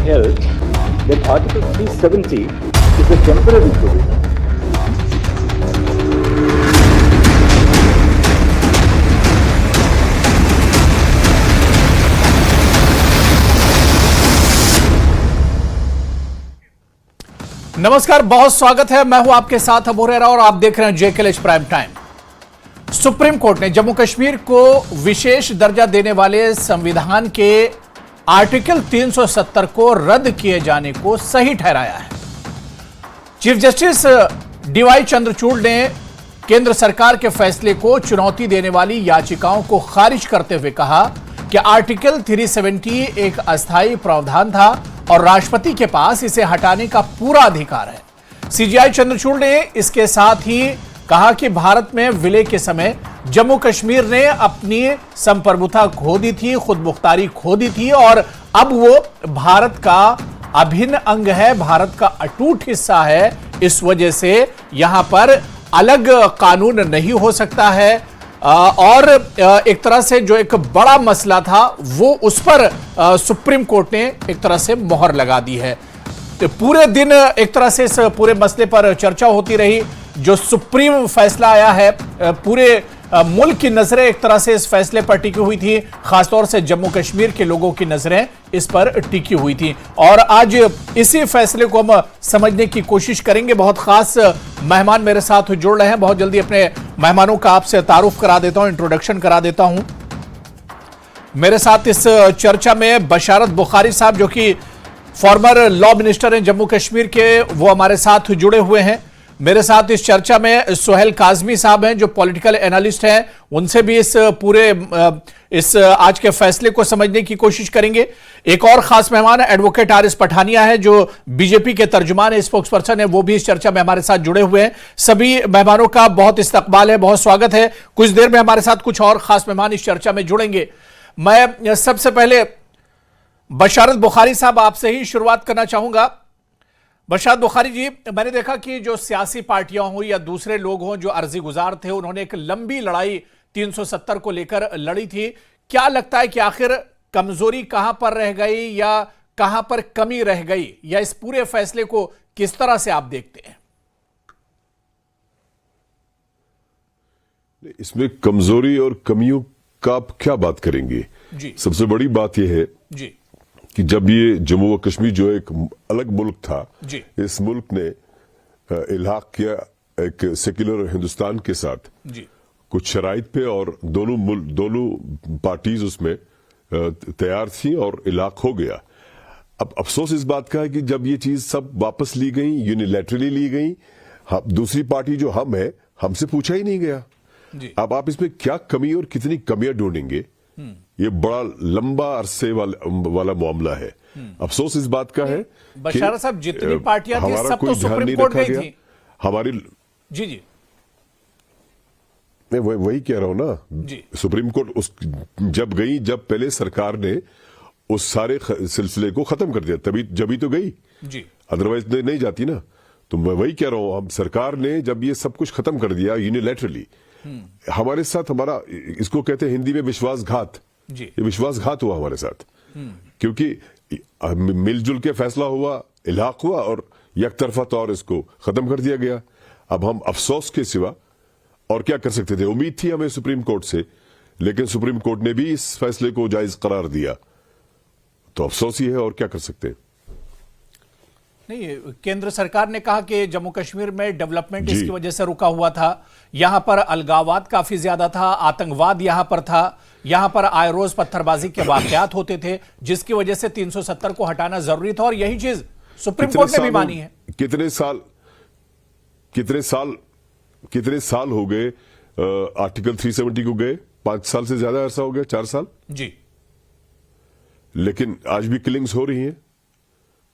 held that Article 370 is a temporary provision. नमस्कार, बहुत स्वागत है। मैं हूं आपके साथ अबू हुरैरा और आप देख रहे हैं JKLH prime time. Supreme court ने जम्मू कश्मीर को विशेष दर्जा देने वाले संविधान के आर्टिकल 370 को रद्द किए जाने को सही ठहराया है। चीफ जस्टिस डीवाई चंद्रचूड़ ने केंद्र सरकार के फैसले को चुनौती देने वाली याचिकाओं को खारिज करते हुए कहा कि आर्टिकल 370 एक अस्थायी प्रावधान था और राष्ट्रपति के पास इसे हटाने का पूरा अधिकार है। सीजेआई चंद्रचूड़ ने इसके साथ ही कहा कि भारत में विलय के समय जम्मू कश्मीर ने अपनी संप्रभुता खो दी थी, खुद मुख्तारी खो दी थी और अब वो भारत का अभिन्न अंग है, भारत का अटूट हिस्सा है। इस वजह से यहां पर अलग कानून नहीं हो सकता है और एक तरह से जो एक बड़ा मसला था वो उस पर सुप्रीम कोर्ट ने एक तरह से मोहर लगा दी है। तो पूरे दिन एक तरह से इस पूरे मसले पर चर्चा होती रही। जो सुप्रीम फैसला आया है, पूरे मुल्क की नजरें एक तरह से इस फैसले पर टिकी हुई थी, खासतौर से जम्मू कश्मीर के लोगों की नजरें इस पर टिकी हुई थी और आज इसी फैसले को हम समझने की कोशिश करेंगे। बहुत खास मेहमान मेरे साथ जुड़ रहे हैं। बहुत जल्दी अपने मेहमानों का आपसे तारुफ करा देता हूं, इंट्रोडक्शन करा देता हूं। मेरे साथ इस चर्चा में बशारत बुखारी साहब, जो कि फॉर्मर लॉ मिनिस्टर हैं जम्मू कश्मीर के, वो हमारे साथ जुड़े हुए हैं। मेरे साथ इस चर्चा में सोहेल काजमी साहब हैं, जो पॉलिटिकल एनालिस्ट हैं। उनसे भी इस पूरे इस आज के फैसले को समझने की कोशिश करेंगे। एक और खास मेहमान एडवोकेट आरिस पठानिया है, जो बीजेपी के तर्जुमान है, स्पोक्स पर्सन है, वो भी इस चर्चा में हमारे साथ जुड़े हुए हैं। सभी मेहमानों का बहुत इस्तकबाल है, बहुत स्वागत है। कुछ देर में हमारे साथ कुछ और खास मेहमान इस चर्चा में जुड़ेंगे। मैं सबसे पहले बशारत बुखारी साहब आपसे ही शुरुआत करना चाहूंगा। बशारत बुखारी जी, मैंने देखा कि जो सियासी पार्टियां हों या दूसरे लोग हों जो अर्जी गुजार थे, उन्होंने एक लंबी लड़ाई 370 को लेकर लड़ी थी। क्या लगता है कि आखिर कमजोरी कहां पर रह गई या कहां पर कमी रह गई, या इस पूरे फैसले को किस तरह से आप देखते हैं? इसमें कमजोरी और कमियों का आप क्या बात करेंगे जी। सबसे बड़ी बात यह है जी कि जब ये जम्मू व कश्मीर जो एक अलग मुल्क था जी। इस मुल्क ने इल्हाक किया एक सेक्युलर हिंदुस्तान के साथ जी। कुछ शराइत पे और दोनों पार्टीज उसमें तैयार थी और इल्हाक हो गया। अब अफसोस इस बात का है कि जब ये चीज सब वापस ली गई, यूनिलैटरली ली गई, दूसरी पार्टी जो हम है, हमसे पूछा ही नहीं गया जी। अब आप इसमें क्या कमी और कितनी कमियां ढूंढेंगे, ये बड़ा लंबा अरसे वाला मामला है। अफसोस इस बात का है बशारत साहब, जितनी पार्टियां थी सब तो ध्यान सुप्रीम नहीं कोर्ट रखा गई गया। थी। हमारी जी जी मैं वही कह रहा हूं ना जी। सुप्रीम कोर्ट जब गई, जब पहले सरकार ने उस सारे सिलसिले को खत्म कर दिया, जभी तो गई जी। अदरवाइज नहीं जाती ना। तो मैं वही कह रहा हूं, हम सरकार ने जब ये सब कुछ खत्म कर दिया यूनिलैटरली, हमारे साथ हमारा, इसको कहते हैं हिंदी में विश्वासघात, ये विश्वासघात हुआ हमारे साथ। क्योंकि मिलजुल के फैसला हुआ, इल्हाक हुआ और एक तरफा तौर इसको खत्म कर दिया गया। अब हम अफसोस के सिवा और क्या कर सकते थे? उम्मीद थी हमें सुप्रीम कोर्ट से, लेकिन सुप्रीम कोर्ट ने भी इस फैसले को जायज करार दिया, तो अफसोस ही है और क्या कर सकते हैं। नहीं, केंद्र सरकार ने कहा कि जम्मू कश्मीर में डेवलपमेंट इसकी वजह से रुका हुआ था, यहां पर अलगाववाद काफी ज्यादा था, आतंकवाद यहां पर था, यहां पर आए रोज पत्थरबाजी के वाकयात होते थे, जिसकी वजह से 370 को हटाना जरूरी था और यही चीज सुप्रीम कोर्ट ने भी मानी है। कितने साल हो गए आर्टिकल 370 को गए? 5 साल से ज्यादा अरसा हो गया, 4 साल जी। लेकिन आज भी किलिंग्स हो रही हैं।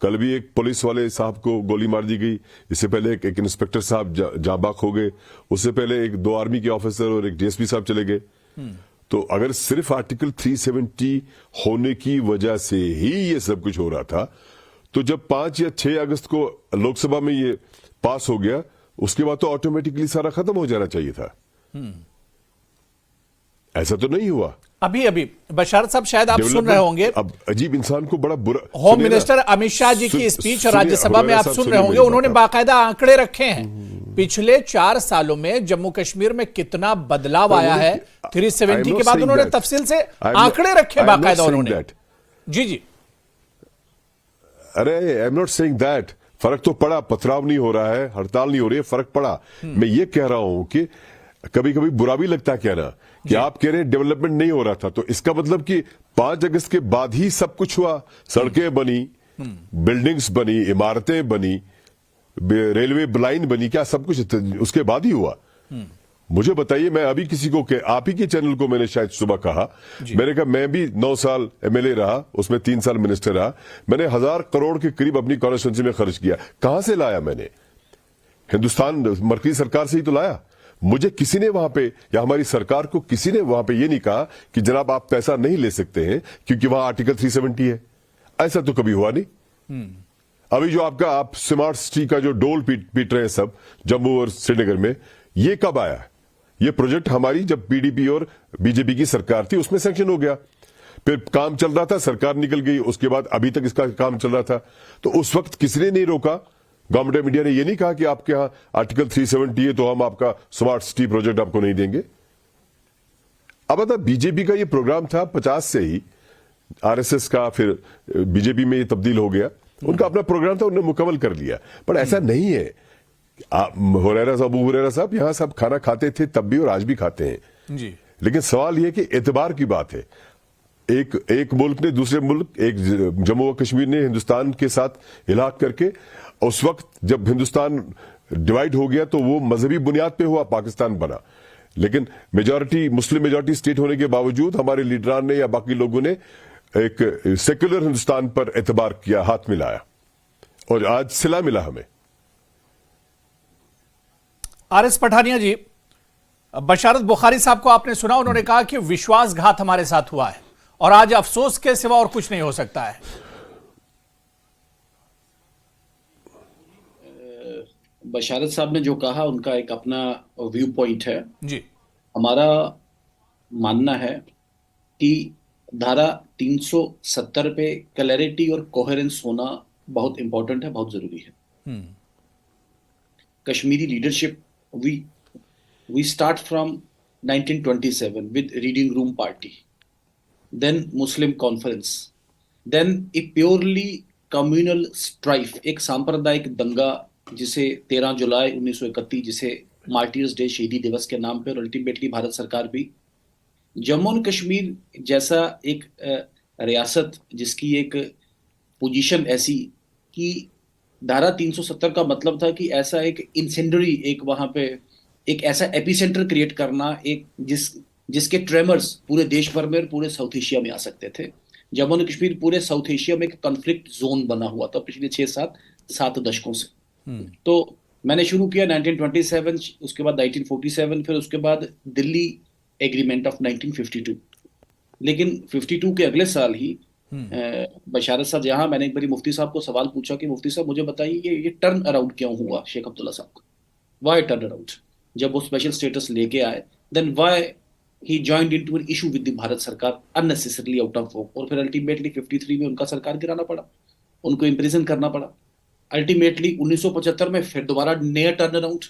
कल भी एक पुलिस वाले साहब को गोली मार दी गई, इससे पहले एक इंस्पेक्टर साहब जाँ बाक हो गए, उससे पहले 2 आर्मी के ऑफिसर और एक डीएसपी साहब चले गए। तो अगर सिर्फ आर्टिकल 370 होने की वजह से ही ये सब कुछ हो रहा था, तो जब 5 या 6 अगस्त को लोकसभा में ये पास हो गया, उसके बाद तो ऑटोमेटिकली सारा खत्म हो जाना चाहिए था। ऐसा तो नहीं हुआ। अभी अभी बशारत साहब शायद आप सुन रहे होंगे, अब अजीब इंसान को बड़ा बुरा, होम मिनिस्टर अमित शाह जी की स्पीच राज्यसभा में आप सुन रहे होंगे, उन्होंने बाकायदा आंकड़े रखे हैं पिछले 4 सालों में जम्मू कश्मीर में कितना बदलाव आया है। 370 के बाद उन्होंने तफसील से आंकड़े रखे बाकायदा उन्होंने। जी जी, अरे आई एम नॉट सेइंग दैट, फर्क तो पड़ा, पथराव नहीं हो रहा है, हड़ताल नहीं हो रही है, फर्क पड़ा। मैं ये कह रहा हूं कि कभी कभी बुरा भी लगता है कहना कि आप कह रहे हैं डेवलपमेंट नहीं हो रहा था, तो इसका मतलब कि 5 अगस्त के बाद ही सब कुछ हुआ। सड़कें बनी, बिल्डिंग्स बनी, इमारतें बनी, रेलवे लाइन बनी, क्या सब कुछ उसके बाद ही हुआ? मुझे बताइए, मैं अभी किसी को आप ही के चैनल को मैंने शायद सुबह कहा, मैंने कहा मैं भी 9 साल एमएलए रहा, उसमें 3 साल मिनिस्टर रहा, मैंने 1000 करोड़ के करीब अपनी कॉन्स्टिट्यूंसी में खर्च किया। कहां से लाया मैंने? हिंदुस्तान मरकजी सरकार से ही तो लाया। मुझे किसी ने वहां पे, या हमारी सरकार को किसी ने वहां पे ये नहीं कहा कि जनाब आप पैसा नहीं ले सकते हैं क्योंकि वहां आर्टिकल 370 है। ऐसा तो कभी हुआ नहीं। अभी जो आप स्मार्ट सिटी का जो डोल पीट रहे हैं सब जम्मू और श्रीनगर में, ये कब आया? ये प्रोजेक्ट हमारी जब पीडीपी और बीजेपी की सरकार थी उसमें सैंक्शन हो गया, फिर काम चल रहा था, सरकार निकल गई, उसके बाद अभी तक इसका काम चल रहा था। तो उस वक्त किसी ने नहीं रोका, गवर्नमेंट ऑफ इंडिया ने ये नहीं कहा कि आपके यहां आर्टिकल 370 है तो हम आपका स्मार्ट सिटी प्रोजेक्ट आपको नहीं देंगे। अब बता, बीजेपी का ये प्रोग्राम था 50 से ही, आरएसएस का फिर बीजेपी में ये तब्दील हो गया, उनका अपना प्रोग्राम था, उन्होंने मुकम्मल कर लिया। पर ऐसा नहीं है। अबू हुरैरा साहब यहां सब खाना खाते थे तब भी और आज भी खाते हैं जी। लेकिन सवाल यह कि एतबार की बात है। एक मुल्क ने दूसरे मुल्क, एक जम्मू और कश्मीर ने हिंदुस्तान के साथ इलाक करके, उस वक्त जब हिंदुस्तान डिवाइड हो गया तो वो मजहबी बुनियाद पे हुआ, पाकिस्तान बना। लेकिन मुस्लिम मेजॉरिटी स्टेट होने के बावजूद हमारे लीडरान ने या बाकी लोगों ने एक सेक्युलर हिंदुस्तान पर एतबार किया, हाथ मिलाया, और आज सिला मिला हमें। आरएस पठानिया जी, बशारत बुखारी साहब को आपने सुना, उन्होंने कहा कि विश्वासघात हमारे साथ हुआ है और आज अफसोस के सिवा और कुछ नहीं हो सकता है। बशारत साहब ने जो कहा उनका एक अपना व्यू पॉइंट है जी। हमारा मानना है कि धारा 370 पे क्लैरिटी और कोहेरेंस होना बहुत इंपॉर्टेंट है, बहुत जरूरी है। Kashmiri leadership, we start from 1927 with Reading Room Party, then Muslim Conference, then a purely communal strife, एक सांप्रदायिक दंगा जिसे 13 जुलाई 1931 जिसे मार्टियर्स डे, शहीदी दिवस के नाम पे, और अल्टीमेटली भारत सरकार भी जम्मू और कश्मीर जैसा एक रियासत जिसकी एक पोजीशन ऐसी कि धारा 370 का मतलब था कि ऐसा एक इंसेंडरी, एक वहां पे एक ऐसा एपिसेंटर क्रिएट करना, एक जिसके ट्रेमर्स पूरे देश भर में और पूरे साउथ एशिया में आ सकते थे। जम्मू और कश्मीर पूरे साउथ एशिया में एक कॉन्फ्लिक्ट जोन बना हुआ था पिछले 6-7 दशकों से। तो मैंने शुरू किया 1927, उसके बाद 1947, फिर उसके बाद दिल्ली एग्रीमेंट ऑफ 1952। लेकिन 52 के अगले साल ही बशारत साहब, यहाँ मैंने एक बारी मुफ्ती साहब को सवाल पूछा कि मुफ्ती साहब मुझे बताइए ये टर्न अराउंड क्यों हुआ शेख अब्दुल्ला साहब का, व्हाई टर्न अराउंड? जब वो स्पेशल स्टेटस लेके आए, then why he joined into an issue with the Bharat sarkar unnecessarily out of walk, और फिर अल्टीमेटली 53 में उनका सरकार गिराना पड़ा, उनको इम्प्रिजन करना पड़ा। अल्टीमेटली 1975 में फिर दोबारा नया टर्न अराउंड,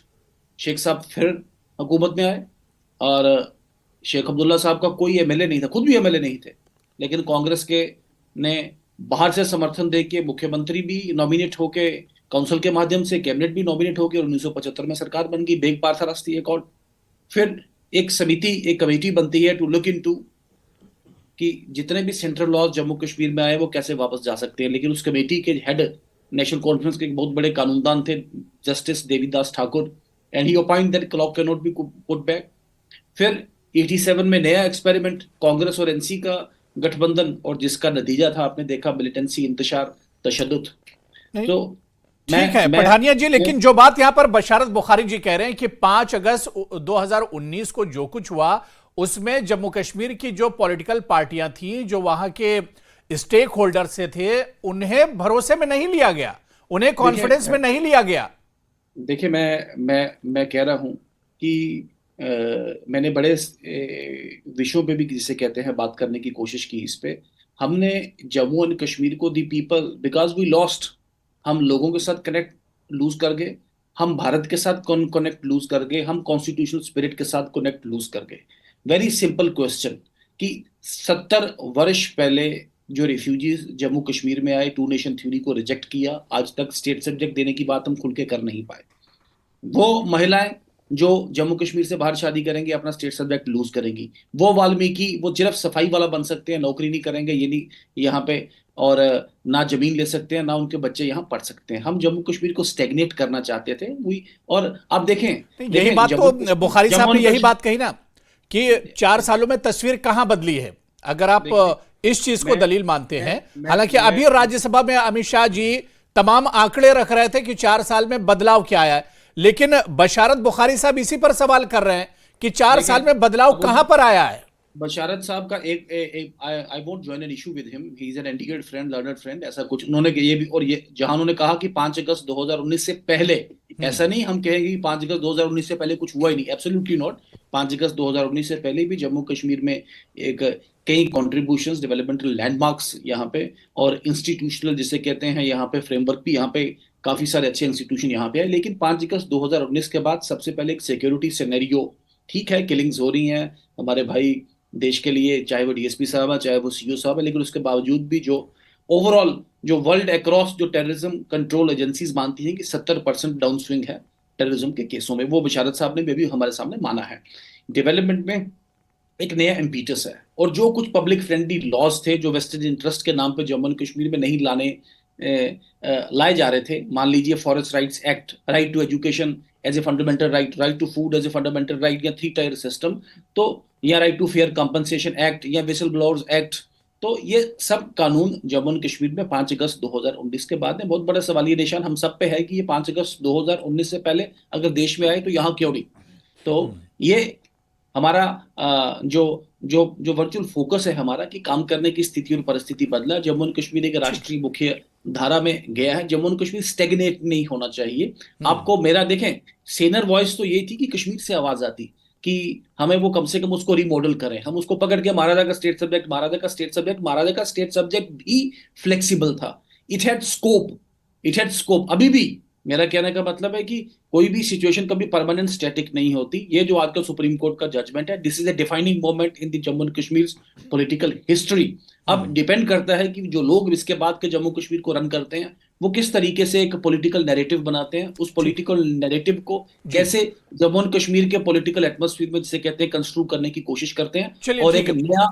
शेख साहब फिर हुकूमत में आए, और शेख अब्दुल्ला साहब का कोई एमएलए नहीं था, खुद भी एमएलए नहीं थे, लेकिन कांग्रेस के ने बाहर से समर्थन देके मुख्यमंत्री भी नॉमिनेट होके, काउंसिल के माध्यम से कैबिनेट भी नॉमिनेट होके, और 1975 में सरकार बन गई, बेग पार्थारास्ती एक और। फिर एक समिति, एक कमेटी बनती है टू लुक इनटू कि जितने भी सेंट्रल लॉज जम्मू कश्मीर में आए वो कैसे वापस जा सकते हैं। लेकिन उस कमेटी के हेड नेशनल कॉन्फ्रेंस के एक बहुत बड़े कानूनदान थे, justice Devidas Thakur, and he ओपाइंड that clock can not be put back. फिर 87 में नया एक्सपेरिमेंट, कांग्रेस और एनसी का गठबंधन, और जिसका नतीजा था आपने देखा, मिलिटेंसी, इंतशार, तशद्दुद। तो ठीक है पठानिया जी, लेकिन जो बात यहां पर बशारत बुखारी जी कह रहे हैं कि 5 अगस्त 2019 को जो कुछ हुआ उसमें जम्मू कश्मीर की जो पॉलिटिकल पार्टियां थी, जो वहां के स्टेक होल्डर से थे, उन्हें भरोसे में नहीं लिया गया, उन्हें कॉन्फिडेंस में नहीं लिया गया। देखिए मैं कह रहा हूं कि मैंने बड़े विषयों पे भी जिसे कहते हैं बात करने की कोशिश की इस पे। हमने जम्मू एंड कश्मीर को the people because we lost. हम लोगों के साथ कनेक्ट लूज कर गए, हम भारत के साथ कनेक्ट लूज कर गए, हम कॉन्स्टिट्यूशनल स्पिरिट के साथ कनेक्ट लूज कर गए। वेरी सिंपल क्वेश्चन कि 70 वर्ष पहले जो रिफ्यूजीज जम्मू कश्मीर में आए, टू नेशन थ्योरी को रिजेक्ट किया, आज तक स्टेट सब्जेक्ट देने की बात हम खुल के कर नहीं पाए। वो महिलाएं जो जम्मू कश्मीर से बाहर शादी करेंगी अपना स्टेट सब्जेक्ट लूज करेंगी। वो वाल्मीकि वो सिर्फ सफाई वाला बन सकते हैं, नौकरी नहीं करेंगे ये नहीं यहाँ पे, और ना जमीन ले सकते हैं ना उनके बच्चे यहाँ पढ़ सकते हैं। हम जम्मू कश्मीर को स्टेगनेट करना चाहते थे और आप देखें यही बात तो बुखारी साहब ने यही बात कही ना कि 4 सालों में तस्वीर कहां बदली है, अगर आप इस चीज को दलील मानते हैं। हालांकि अभी राज्यसभा में अमित शाह जी तमाम आंकड़े रख रहे थे कि 4 साल में बदलाव क्या आया है, लेकिन बशारत बुखारी साहब इसी पर सवाल कर रहे हैं कि 4 साल में बदलाव कहां पर आया है। बशारत साहब का I won't join N issue with him, he is an educated friend, learned friend, ऐसा कुछ उन्होंने ये भी, और ये जहां उन्होंने कहा कि 5 अगस्त 2019 से पहले, ऐसा नहीं हम कहेंगे कि 5 अगस्त 2019 से पहले कुछ हुआ ही नहीं, एब्सोल्युटली नॉट। 5 अगस्त 2019 से पहले भी जम्मू कश्मीर में एक कई कॉन्ट्रीब्यूशंस, डेवलपमेंटल लैंडमार्क्स यहाँ पे, और इंस्टीट्यूशनल जिसे कहते हैं यहाँ पे फ्रेमवर्क भी यहाँ पे काफी सारे अच्छे इंस्टीट्यूशन यहाँ पे है। लेकिन 5 अगस्त 2019 के बाद सबसे पहले एक सिक्योरिटी सिनेरियो, ठीक है किलिंग्स हो रही हैं हमारे भाई देश के लिए, चाहे वो डीएसपी साहब है चाहे वो सीओ साहब है, लेकिन उसके बावजूद भी जो ओवरऑल जो वर्ल्ड अक्रॉस जो टेररिज्म कंट्रोल एजेंसीज मानती हैं कि 70% डाउन स्विंग है टेररिज्म के केसों में, वो बशारत साहब ने भी हमारे सामने माना है। डेवलपमेंट में एक नया इम्पीटस है, और जो कुछ पब्लिक फ्रेंडली लॉज थे जो वेस्टेड इंटरेस्ट के नाम पे जम्मू एंड कश्मीर में नहीं लाए जा रहे थे, मान लीजिए forest rights act, right to education as a fundamental right, right to food as a fundamental right, या 3 टायर सिस्टम, तो या right to fair compensation act, या विसल ब्लोअर्स एक्ट, तो ये सब कानून जम्मू एंड कश्मीर में 5 अगस्त 2019 के बाद में बहुत बड़ा सवालिया निशान हम सब पे है कि ये 5 अगस्त 2019 से पहले अगर देश में आए तो यहाँ क्यों नहीं। तो ये हमारा जो जो जो वर्चुअल फोकस है हमारा कि काम करने की स्थिति और परिस्थिति बदला। जम्मू एंड कश्मीर एक राष्ट्रीय मुख्य धारा में गया है, जम्मू एंड कश्मीर स्टेगनेट नहीं होना चाहिए। आपको मेरा देखें सेनर वॉइस तो ये थी कि कश्मीर से आवाज आती कि हमें वो कम से कम उसको रिमॉडल करें, हम उसको पकड़ के महाराजा का स्टेट सब्जेक्ट, महाराजा का स्टेट सब्जेक्ट, महाराजा का स्टेट सब्जेक्ट भी फ्लेक्सिबल था, it had scope, it had scope. अभी भी मेरा कहने का मतलब है कि कोई भी सिचुएशन कभी परमानेंट स्टैटिक नहीं होती। ये जो आजकल सुप्रीम कोर्ट का जजमेंट है, this is a defining moment in the Jammu and Kashmir political history. अब डिपेंड करता है कि जो लोग इसके बाद के जम्मू कश्मीर को रन करते हैं वो किस तरीके से एक पॉलिटिकल नैरेटिव बनाते हैं, उस पॉलिटिकल नैरेटिव को कैसे जम्मू एंड कश्मीर के पॉलिटिकल एटमॉस्फेयर में जिसे कहते हैं कंस्ट्रू करने की कोशिश करते हैं। और एक नया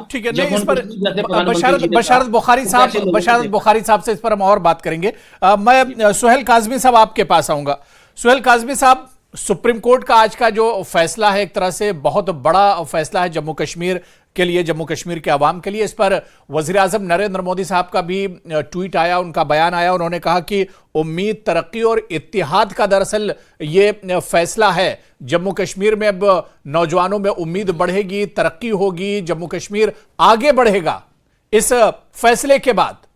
बशारत बुखारी साहब से इस पर हम और बात करेंगे। मैं सुहेल काज़मी साहब आपके पास आऊंगा। सुहेल काज़मी साहब, सुप्रीम कोर्ट का आज का जो फैसला है एक तरह से बहुत बड़ा फैसला है जम्मू कश्मीर के लिए, जम्मू कश्मीर के अवाम के लिए। इस पर वजीर आजम नरेंद्र मोदी साहब का भी ट्वीट आया, उनका बयान आया। उन्होंने कहा कि उम्मीद, तरक्की और इत्तिहाद का दरअसल ये फैसला है। जम्मू कश्मीर में अब नौजवानों में उम्मीद बढ़ेगी, तरक्की होगी, जम्मू कश्मीर आगे बढ़ेगा इस फैसले के बाद।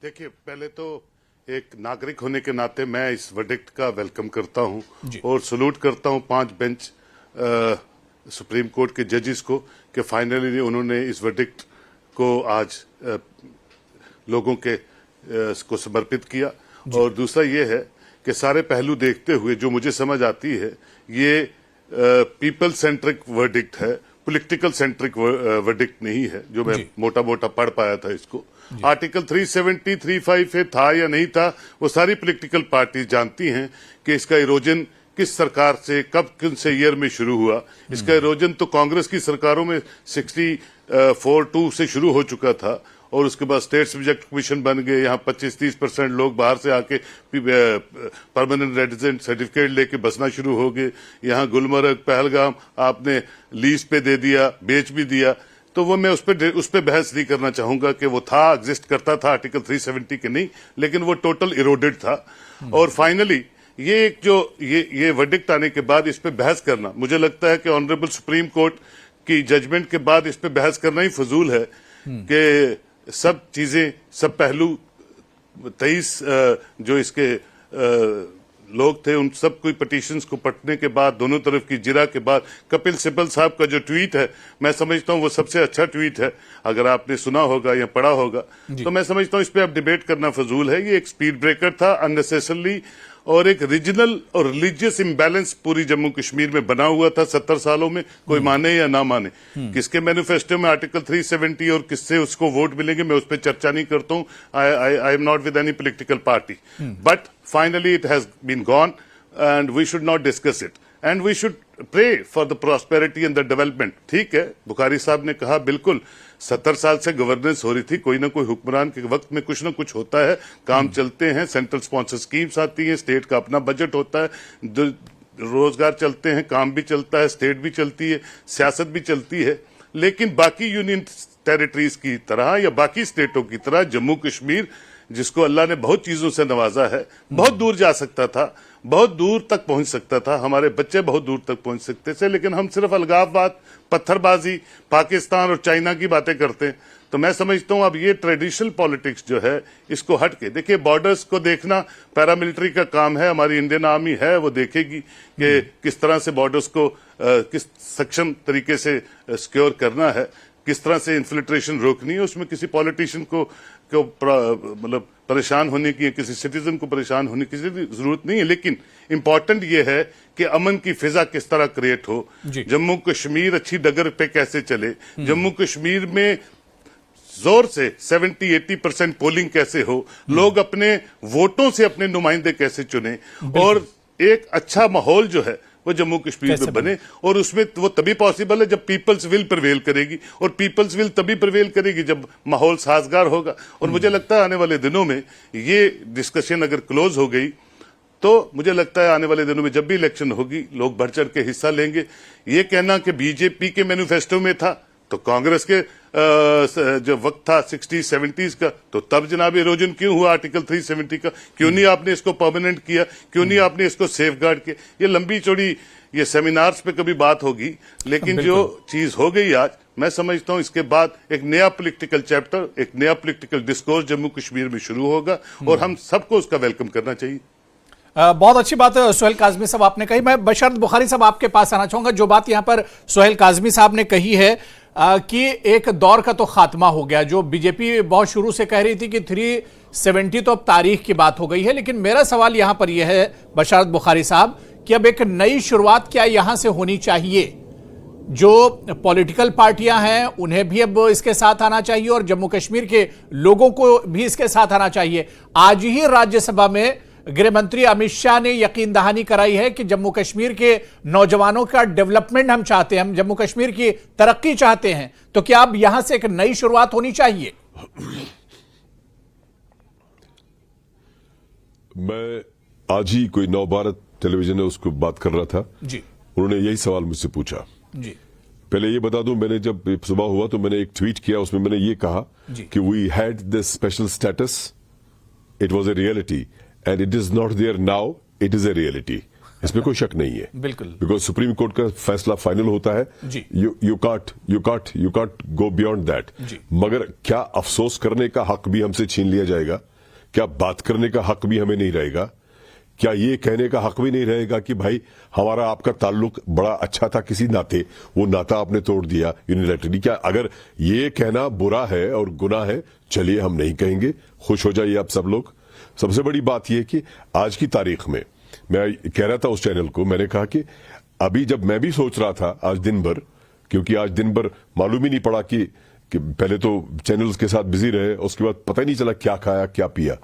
देखिए, पहले तो एक नागरिक होने के नाते मैं इस वर्डिक्ट का वेलकम करता हूं और सलूट करता हूं 5 बेंच सुप्रीम कोर्ट के जजेस को कि फाइनली उन्होंने इस वर्डिक्ट को आज लोगों के को समर्पित किया। और दूसरा ये है कि सारे पहलू देखते हुए जो मुझे समझ आती है, ये पीपल सेंट्रिक वर्डिक्ट है, पॉलिटिकल सेंट्रिक वर्डिक्ट नहीं है, जो मैं मोटा मोटा पढ़ पाया था इसको। आर्टिकल 370, 35 था या नहीं था, वो सारी पॉलिटिकल पार्टी जानती हैं कि इसका इरोजन किस सरकार से कब किन से ईयर में शुरू हुआ। इसका इरोजन तो कांग्रेस की सरकारों में 64-2 से शुरू हो चुका था, और उसके बाद स्टेट सब्जेक्ट कमीशन बन गए। यहाँ 25-30% लोग बाहर से आके परमानेंट रेजिडेंट सर्टिफिकेट लेके बसना शुरू हो गए। यहाँ गुलमर्ग, पहलगाम आपने लीज पे दे दिया, बेच भी दिया। तो वो मैं उस पर बहस नहीं करना चाहूंगा कि वो था, एग्जिस्ट करता था आर्टिकल 370 के नहीं, लेकिन वो टोटल इरोडेड था। और फाइनली ये एक जो ये वर्डिक्ट आने के बाद इस पे बहस करना, मुझे लगता है कि ऑनरेबल सुप्रीम कोर्ट की जजमेंट के बाद इस पे बहस करना ही फजूल है कि सब चीजें, सब पहलू 23 जो इसके लोग थे उन सब कोई पिटीशंस को पढ़ने के बाद, दोनों तरफ की जिरा के बाद, कपिल सिब्बल साहब का जो ट्वीट है, मैं समझता हूं वो सबसे अच्छा ट्वीट है। अगर आपने सुना होगा या पढ़ा होगा तो मैं समझता हूं इस पे अब डिबेट करना फजूल है। ये एक स्पीड ब्रेकर था अननेसेसरली, और एक रीजनल और रिलीजियस इम्बैलेंस पूरी जम्मू कश्मीर में बना हुआ था 70 सालों में, कोई माने या ना माने। किसके मैनिफेस्टो में आर्टिकल 370 और किससे उसको वोट मिलेंगे, मैं उस पर चर्चा नहीं करता हूं। I am not with any political party, but finally it has been gone and we should not discuss it and we should pray for the prosperity and the development. ठीक है, बुखारी साहब ने कहा बिल्कुल 70 साल से गवर्नेंस हो रही थी, कोई ना कोई हुक्मरान के वक्त में कुछ ना कुछ होता है, काम चलते हैं, सेंट्रल स्पॉन्सर स्कीम्स आती हैं, स्टेट का अपना बजट होता है, रोजगार चलते हैं, काम भी चलता है, स्टेट भी चलती है, सियासत भी चलती है। लेकिन बाकी यूनियन टेरिटरीज की तरह या बाकी स्टेटों की तरह जम्मू कश्मीर, जिसको अल्लाह ने बहुत चीजों से नवाजा है, बहुत दूर जा सकता था, बहुत दूर तक पहुंच सकता था, हमारे बच्चे बहुत दूर तक पहुंच सकते थे, लेकिन हम सिर्फ अलगाववाद, पत्थरबाजी, पाकिस्तान और चाइना की बातें करते हैं। तो मैं समझता हूं अब ये ट्रेडिशनल पॉलिटिक्स जो है इसको हट के देखिए, बॉर्डर्स को देखना पैरामिलिट्री का काम है, हमारी इंडियन आर्मी है, वो देखेगी कि किस तरह से बॉर्डर्स को किस सक्षम तरीके से सिक्योर करना है, किस तरह से इन्फिल्ट्रेशन रोकनी है। उसमें किसी पॉलिटिशियन को मतलब परेशान होने की, किसी सिटीजन को परेशान होने की जरूरत नहीं है, लेकिन इंपॉर्टेंट ये है कि अमन की फिजा किस तरह क्रिएट हो, जम्मू कश्मीर अच्छी डगर पे कैसे चले, जम्मू कश्मीर में जोर से 70-80% पोलिंग कैसे हो, लोग अपने वोटों से अपने नुमाइंदे कैसे चुने, और एक अच्छा माहौल जो है वो जम्मू कश्मीर में बने। और उसमें वो तभी पॉसिबल है जब पीपल्स विल प्रिवेल करेगी, और पीपल्स विल तभी प्रिवेल करेगी जब माहौल साजगार होगा। और मुझे लगता है आने वाले दिनों में ये डिस्कशन अगर क्लोज हो गई तो मुझे लगता है आने वाले दिनों में जब भी इलेक्शन होगी लोग बढ़ चढ़ के हिस्सा लेंगे। ये कहना कि बीजेपी के मैनिफेस्टो में था तो कांग्रेस के जो वक्त था 60-70s का, तो तब जनाब इरोजन क्यों हुआ आर्टिकल 370 का, क्यों नहीं आपने इसको परमानेंट किया, क्यों नहीं आपने इसको सेफगार्ड किया। ये लंबी चौड़ी ये सेमिनार्स पे कभी बात होगी, लेकिन जो चीज हो गई आज, मैं समझता हूं इसके बाद एक नया पॉलिटिकल चैप्टर, एक नया पॉलिटिकल डिस्कोर्स जम्मू कश्मीर में शुरू होगा, और हम सबको उसका वेलकम करना चाहिए। बहुत अच्छी बात सोहेल काजमी साहब आपने कही। मैं बशरत बुखारी साहब आपके पास आना चाहूंगा। जो बात यहां पर सोहेल काजमी साहब ने कही है कि एक दौर का तो खात्मा हो गया, जो बीजेपी बहुत शुरू से कह रही थी कि 370 तो अब तारीख की बात हो गई है। लेकिन मेरा सवाल यहां पर यह है बशरत बुखारी साहब कि अब एक नई शुरुआत क्या यहां से होनी चाहिए? जो पॉलिटिकल पार्टियां हैं उन्हें भी अब इसके साथ आना चाहिए, और जम्मू कश्मीर के लोगों को भी इसके साथ आना चाहिए। आज ही राज्यसभा में गृह मंत्री अमित शाह ने यकीन दहानी कराई है कि जम्मू कश्मीर के नौजवानों का डेवलपमेंट हम चाहते हैं, हम जम्मू कश्मीर की तरक्की चाहते हैं। तो क्या अब यहां से एक नई शुरुआत होनी चाहिए? मैं आज ही कोई नव भारत टेलीविजन है उसको बात कर रहा था जी, उन्होंने यही सवाल मुझसे पूछा जी। पहले ये बता दूं, मैंने जब सुबह हुआ तो मैंने एक ट्वीट किया, उसमें मैंने ये कहा कि we had this special status, it was a reality and it is not there now, it is a reality. इसमें कोई शक नहीं है, बिल्कुल, बिकॉज सुप्रीम कोर्ट का फैसला फाइनल होता है। You can't go beyond that. मगर क्या अफसोस करने का हक भी हमसे छीन लिया जाएगा? क्या बात करने का हक भी हमें नहीं रहेगा? क्या ये कहने का हक भी नहीं रहेगा कि भाई हमारा आपका ताल्लुक बड़ा अच्छा था किसी नाते, वो नाता आपने तोड़ दिया यूनिलैटरली? क्या अगर ये कहना बुरा है और गुनाह है, चलिए हम नहीं कहेंगे, खुश हो जाइए आप सब लोग। सबसे बड़ी बात यह कि आज की तारीख में मैं कह रहा था उस चैनल को, मैंने कहा कि अभी जब मैं भी सोच रहा था आज दिन भर, क्योंकि आज दिन भर मालूम ही नहीं पड़ा कि पहले तो चैनल्स के साथ बिजी रहे, उसके बाद पता ही नहीं चला क्या खाया क्या पिया।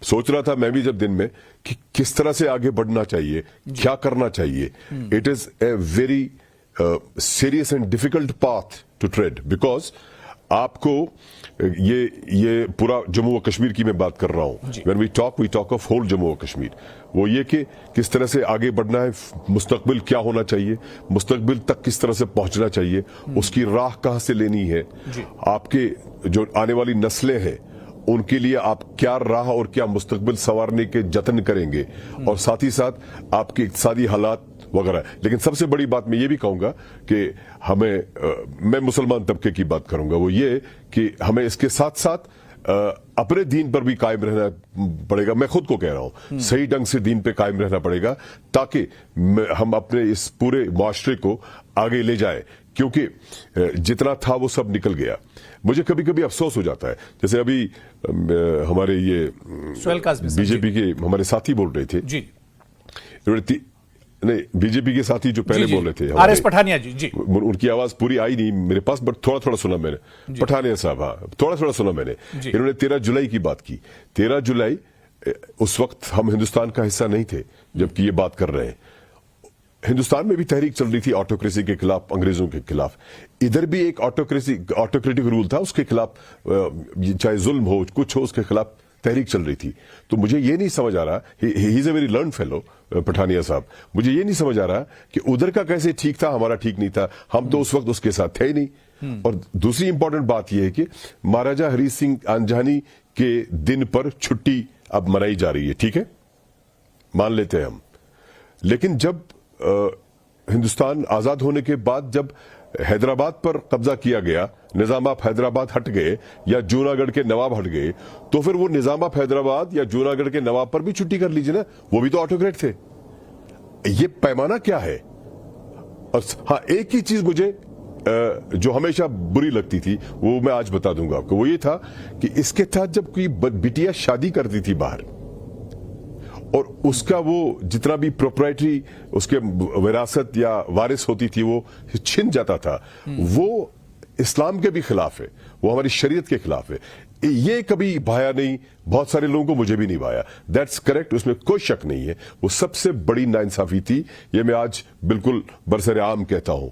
सोच रहा था मैं भी जब दिन में कि किस तरह से आगे बढ़ना चाहिए, क्या करना चाहिए। It is a very serious and difficult path to tread, because आपको ये पूरा जम्मू और कश्मीर की मैं बात कर रहा हूं। When we talk of whole Jammu और कश्मीर, वो ये कि किस तरह से आगे बढ़ना है, मुस्तकबिल क्या होना चाहिए, मुस्तकबिल तक किस तरह से पहुंचना चाहिए, उसकी राह कहां से लेनी है, आपके जो आने वाली नस्लें हैं उनके लिए आप क्या राह और क्या मुस्तकबिल संवारने के जतन करेंगे, और साथ ही साथ आपके इक्तिसादी हालात वगैरह। लेकिन सबसे बड़ी बात मैं ये भी कहूंगा कि हमें मैं मुसलमान तबके की बात करूंगा, वो ये कि हमें इसके साथ साथ अपने दीन पर भी कायम रहना पड़ेगा। मैं खुद को कह रहा हूं, सही ढंग से दीन पे कायम रहना पड़ेगा ताकि हम अपने इस पूरे माशरे को आगे ले जाएं, क्योंकि जितना था वो सब निकल गया। मुझे कभी कभी अफसोस हो जाता है, जैसे अभी हमारे ये बीजेपी के हमारे साथी बोल रहे थे जी, नहीं बीजेपी के साथी जो पहले बोल रहे थे आरएस पठानिया जी, उनकी आवाज पूरी आई नहीं मेरे पास, बट थोड़ा थोड़ा सुना मैंने। पठानिया साहब, हाँ थोड़ा थोड़ा सुना मैंने। इन्होंने 13 जुलाई की बात की। 13 जुलाई उस वक्त हम हिंदुस्तान का हिस्सा नहीं थे जबकि ये बात कर रहे हैं। हिंदुस्तान में भी तहरीक चल रही थी ऑटोक्रेसी के खिलाफ, अंग्रेजों के खिलाफ। इधर भी एक ऑटोक्रेटिक रूल था, उसके खिलाफ चाहे जुल्म हो कुछ हो, उसके खिलाफ तहरीक चल रही थी। तो मुझे ये नहीं समझ आ रहा, he is a very learn fellow Pathania साहब, मुझे ये नहीं समझ आ रहा कि उधर का कैसे ठीक था, हमारा ठीक नहीं था। हम तो उस वक्त उसके साथ थे ही नहीं। और दूसरी इंपॉर्टेंट बात यह है कि महाराजा हरि सिंह अंजनी के दिन पर छुट्टी अब मनाई जा रही है, ठीक है, मान लेते हैं हम। लेकिन जब हिंदुस्तान आजाद होने के बाद जब हैदराबाद पर कब्जा किया गया, निजाम ऑफ हैदराबाद हट गए या जूनागढ़ के नवाब हट गए, तो फिर वो निजाम ऑफ हैदराबाद या जूनागढ़ के नवाब पर भी छुट्टी कर लीजिए ना, वो भी तो ऑटोक्रेट थे। ये पैमाना क्या है? और हाँ, एक ही चीज मुझे जो हमेशा बुरी लगती थी वो मैं आज बता दूंगा आपको। वो ये था कि इसके तहत जब कोई बिटिया शादी करती थी बाहर और उसका वो जितना भी प्रोप्राइटरी उसके विरासत या वारिस होती थी वो छिन जाता था, वो इस्लाम के भी खिलाफ है, वो हमारी शरीयत के खिलाफ है। ये कभी भाया नहीं, बहुत सारे लोगों को, मुझे भी नहीं भाया। दैट्स करेक्ट, उसमें कोई शक नहीं है। वो सबसे बड़ी नाइंसाफी थी, ये मैं आज बिल्कुल बरसरे आम कहता हूं,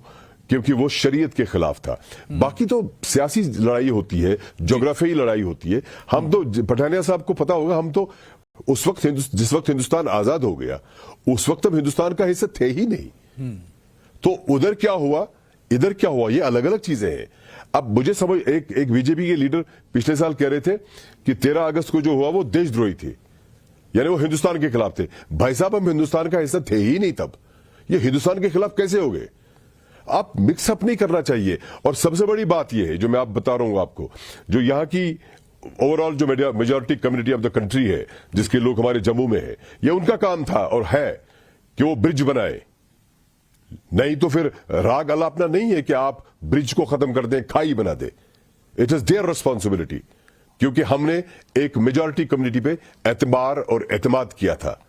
क्योंकि वो शरीयत के खिलाफ था। बाकी तो सियासी लड़ाई होती है, ज्योग्राफी लड़ाई होती है। हम तो, पठानिया साहब को पता होगा, हम तो उस वक्त जिस वक्त हिंदुस्तान आजाद हो गया उस वक्त हम हिंदुस्तान का हिस्सा थे ही नहीं। तो उधर क्या हुआ, इधर क्या हुआ, ये अलग अलग चीजें हैं। अब मुझे समझ, एक बीजेपी के लीडर पिछले साल कह रहे थे कि 13 अगस्त को जो हुआ वो देशद्रोही थे, यानी वो हिंदुस्तान के खिलाफ थे। भाई साहब, हम हिंदुस्तान का हिस्सा थे ही नहीं तब, ये हिंदुस्तान के खिलाफ कैसे हो गए? आप मिक्सअप नहीं करना चाहिए। और सबसे बड़ी बात यह है जो मैं आप बता रहा हूं आपको, जो यहां की ओवरऑल जो majority community of the country है, जिसके लोग हमारे जम्मू में है, ये उनका काम था और है कि वो ब्रिज बनाए। नहीं तो फिर राग अलापना नहीं है कि आप ब्रिज को खत्म कर दें, खाई बना दे। इट इज देयर रिस्पॉन्सिबिलिटी, क्योंकि हमने एक मेजॉरिटी कम्युनिटी पे एतबार और एतमाद किया था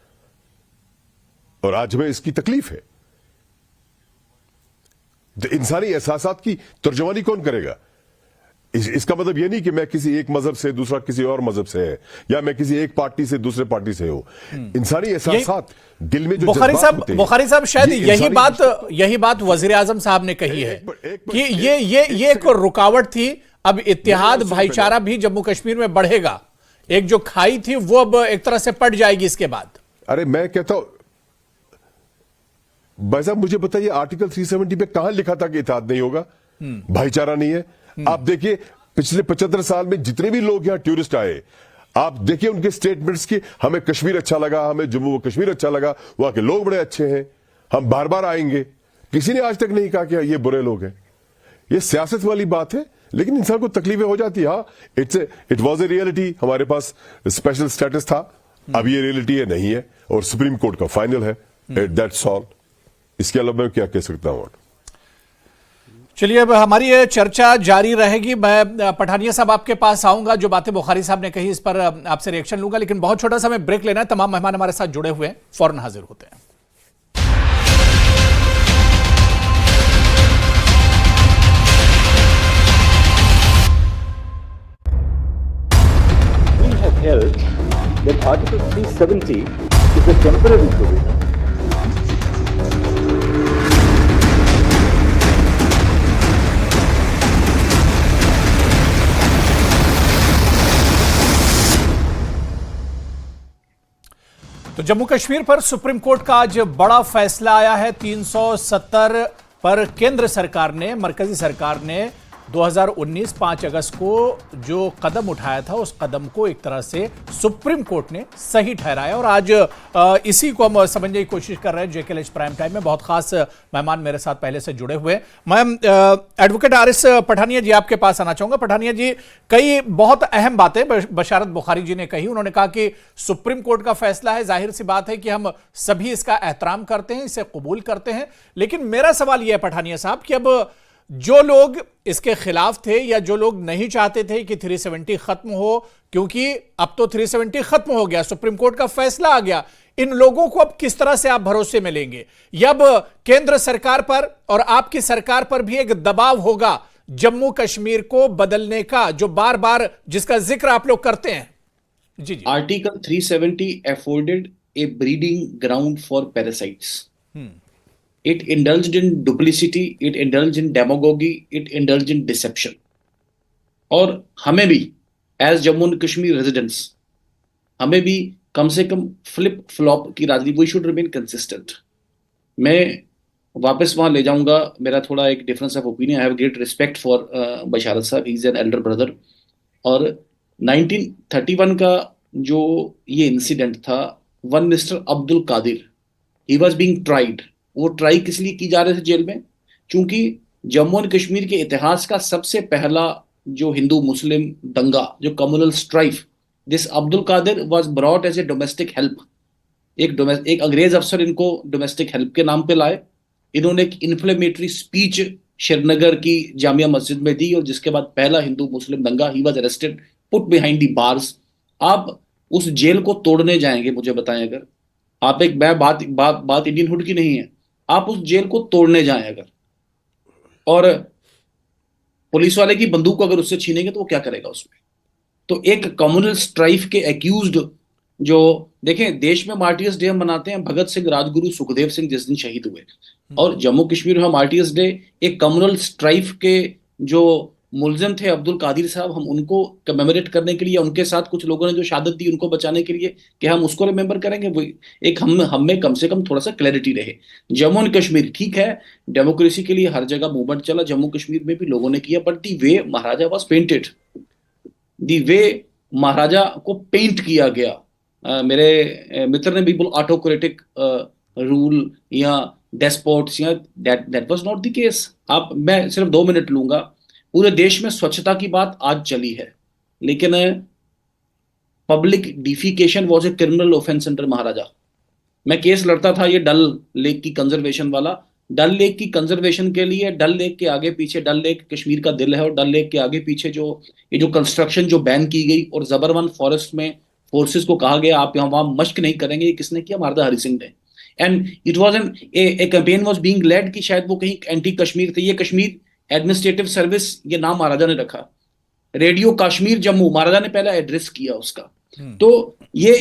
और आज हमें इसकी तकलीफ है। तो इंसानी एहसासात की तर्जुमानी कौन करेगा? इसका मतलब यह नहीं कि मैं किसी एक मजहब से, दूसरा किसी और मजहब से है, या मैं किसी एक पार्टी से दूसरे पार्टी से हूं। इंसानी एहसासात दिल में जो बुखारी साहब शायद यही बात वजीर आजम साहब ने कही है कि ये एक रुकावट थी। अब इत्तेहाद भाईचारा भी जम्मू कश्मीर में बढ़ेगा, एक जो खाई थी वो अब एक तरह से पट जाएगी इसके बाद। अरे मैं कहता हूं भाई साहब, मुझे बताइए आर्टिकल 370 पे कहां लिखा था कि इत्तेहाद नहीं होगा, भाईचारा नहीं है? आप देखिए पिछले 75 साल में जितने भी लोग यहां टूरिस्ट आए, आप देखिए उनके स्टेटमेंट्स की, हमें कश्मीर अच्छा लगा, हमें जम्मू कश्मीर अच्छा लगा, वहां के लोग बड़े अच्छे हैं, हम बार बार आएंगे। किसी ने आज तक नहीं कहा कि ये बुरे लोग हैं। ये सियासत वाली बात है, लेकिन इंसान को तकलीफें हो जाती है। हाँ, इट वॉज ए रियलिटी, हमारे पास स्पेशल स्टेटस था, अब ये रियलिटी है नहीं है, और सुप्रीम कोर्ट का फाइनल है, दैट्स ऑल। इसके अलावा मैं क्या कह सकता हूं? चलिए, अब हमारी ये चर्चा जारी रहेगी। मैं पठानिया साहब आपके पास आऊंगा, जो बातें बुखारी साहब ने कही इस पर आपसे रिएक्शन लूंगा, लेकिन बहुत छोटा सा मैं ब्रेक लेना है। तमाम मेहमान हमारे साथ जुड़े हुए हैं, फौरन हाजिर होते हैं। We have held that Article 370 is a temporary provision. तो जम्मू कश्मीर पर सुप्रीम कोर्ट का आज बड़ा फैसला आया है। 370 पर केंद्र सरकार ने, मरकजी सरकार ने 2019 5 अगस्त को जो कदम उठाया था उस कदम को एक तरह से सुप्रीम कोर्ट ने सही ठहराया और आज इसी को हम समझने की कोशिश कर रहे हैं। जेकेएलएच प्राइम टाइम में बहुत खास मेहमान मेरे साथ पहले से जुड़े हुए। मैं एडवोकेट आरिस पठानिया जी आपके पास आना चाहूंगा। पठानिया जी, कई बहुत अहम बातें बशारत बुखारी जी ने कही। उन्होंने कहा कि सुप्रीम कोर्ट का फैसला है, जाहिर सी बात है कि हम सभी इसका एहतराम करते हैं, इसे कबूल करते हैं। लेकिन मेरा सवाल यह है पठानिया साहब कि अब जो लोग इसके खिलाफ थे या जो लोग नहीं चाहते थे कि 370 खत्म हो, क्योंकि अब तो 370 खत्म हो गया, सुप्रीम कोर्ट का फैसला आ गया, इन लोगों को अब किस तरह से आप भरोसे में लेंगे? या अब केंद्र सरकार पर और आपकी सरकार पर भी एक दबाव होगा जम्मू कश्मीर को बदलने का, जो बार बार जिसका जिक्र आप लोग करते हैं? जी। Article 370 afforded a breeding ground for parasites. It indulged in duplicity, it indulged in demagogy, it indulged in deception. और हमें भी as Jammu and Kashmir residents, हमें भी कम से कम फ्लिप फ्लॉप की राजनीति, वी शुड रिमेन कंसिस्टेंट. मैं वापस वहां ले जाऊंगा, मेरा थोड़ा एक difference of opinion. I have great respect for Basharat sahab, he is an elder brother. और 1931 का जो ये इंसिडेंट था, one mister Abdul Qadir, he was being tried. वो ट्राई किस लिए की जा रहे थे जेल में? क्योंकि जम्मू एंड कश्मीर के इतिहास का सबसे पहला जो हिंदू मुस्लिम दंगा, जो communal strife, this Abdul Qadir was brought as a domestic help. एक अंग्रेज अफसर इनको डोमेस्टिक हेल्प के नाम पे लाए. इन्होंने एक इन्फ्लेमेटरी स्पीच श्रीनगर की जामिया मस्जिद में दी और जिसके बाद पहला हिंदू मुस्लिम दंगा, he was arrested, put behind the bars. आप उस जेल को तोड़ने जाएंगे, मुझे बताएं, अगर आप एक बात इंडियन हुड की नहीं है, आप उस जेल को तोड़ने जाएं अगर, और पुलिस वाले की बंदूक अगर उससे छीनेंगे तो वो क्या करेगा उसमें? तो एक कम्युनल स्ट्राइफ के एक्यूज्ड, जो देखें, देश में मार्टियर्स डे हम मनाते हैं, भगत सिंह, राजगुरु, सुखदेव सिंह जिस दिन शहीद हुए, और जम्मू कश्मीर में मार्टियर्स डे एक कम्युनल स्ट्राइफ के जो मुलजिम थे अब्दुल कादिर साहब, हम उनको कमेमोरेट करने के लिए, उनके साथ कुछ लोगों ने जो शहादत दी उनको बचाने के लिए, कि हम उसको रिमेंबर करेंगे. वो एक हम में कम से कम थोड़ा सा क्लैरिटी रहे. जम्मू एंड कश्मीर, ठीक है, डेमोक्रेसी के लिए हर जगह मूवमेंट चला, जम्मू कश्मीर में भी लोगों ने किया, but the way maharaja was painted, the way maharaja को पेंट किया गया. मेरे मित्र ने भी बोला ऑटोक्रेटिक रूल या डेस्पोट्स, या that was not the case. आप, मैं सिर्फ 2 मिनट लूंगा. पूरे देश में स्वच्छता की बात आज चली है, लेकिन public defecation was a criminal offence under maharaja. मैं केस लड़ता था ये डल लेक की कंजर्वेशन वाला. डल लेक की कंजर्वेशन के लिए, डल लेक के आगे पीछे, डल लेक कश्मीर का दिल है, और डल लेक के आगे पीछे जो ये जो कंस्ट्रक्शन जो बैन की गई, और जबरवन फॉरेस्ट में फोर्सेस को कहा गया आप यहाँ वहां मश्क नहीं करेंगे, ये किसने किया? महाराजा हरि सिंह ने. And it was a campaign was being led कि शायद वो कहीं एंटी कश्मीर थे. ये कश्मीर एडमिनिस्ट्रेटिव सर्विस, ये नाम महाराजा ने रखा. रेडियो कश्मीर जम्मू महाराजा ने पहला एड्रेस किया उसका. तो ये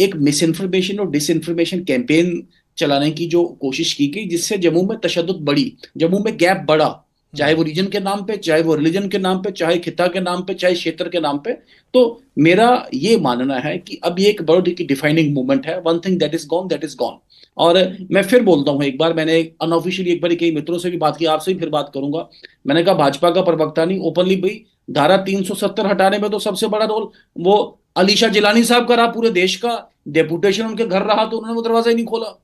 एक मिस इन्फॉर्मेशन और डिसइंफॉर्मेशन कैंपेन चलाने की जो कोशिश की गई, जिससे जम्मू में तशद्दुद बढ़ी, जम्मू में गैप बढ़ा, चाहे वो रीजन के नाम पे, चाहे वो रिलीजन के नाम पे, चाहे खिता के नाम पे, चाहे क्षेत्र के नाम पे. तो मेरा ये मानना है कि अब ये एक बहुत ही डिफाइनिंग मूवमेंट है. One thing that is gone, that is gone. और मैं फिर बोलता हूं, एक बार मैंने अनऑफिशियली एक बार कई मित्रों से भी बात की, आपसे भी फिर बात करूंगा. मैंने कहा भाजपा का प्रवक्ता नहीं, ओपनली भाई, धारा 370 हटाने में तो सबसे बड़ा रोल वो अलीशा जिलानी साहब का रहा. पूरे देश का डेपुटेशन उनके घर रहा तो उन्होंने वो दरवाजा ही नहीं खोला.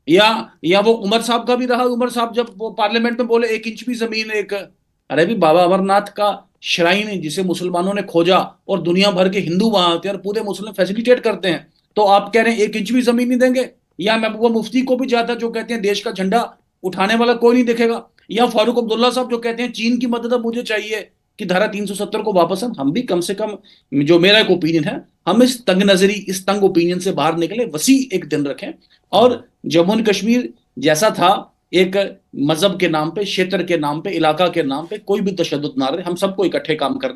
या वो उमर साहब का भी रहा. उमर साहब जब वो पार्लियामेंट में बोले 1 इंच भी जमीन, एक, अरे भी बाबा अमरनाथ का श्राइन जिसे मुसलमानों ने खोजा और दुनिया भर के हिंदू वहां आते हैं और पूरे मुस्लिम फैसिलिटेट करते हैं, तो आप कह रहे हैं 1 इंच भी जमीन नहीं देंगे? या महबूबा मुफ्ती को भी जाता जो कहते हैं देश का झंडा उठाने वाला कोई नहीं दिखेगा? या फारूक अब्दुल्ला साहब जो कहते हैं चीन की मदद अब मुझे चाहिए कि धारा 370 को वापस हम भी कम से कम, जो मेरा एक ओपिनियन है, हम इस तंग नजरी, इस तंग ओपिनियन से बाहर निकले, वसी एक दिन रखें, और जम्मू एंड कश्मीर जैसा था, एक मजहब के नाम पे, क्षेत्र के नाम पे, इलाका के नाम पे कोई भी तशद्दुद ना रहे. हम सबको इकट्ठे काम करना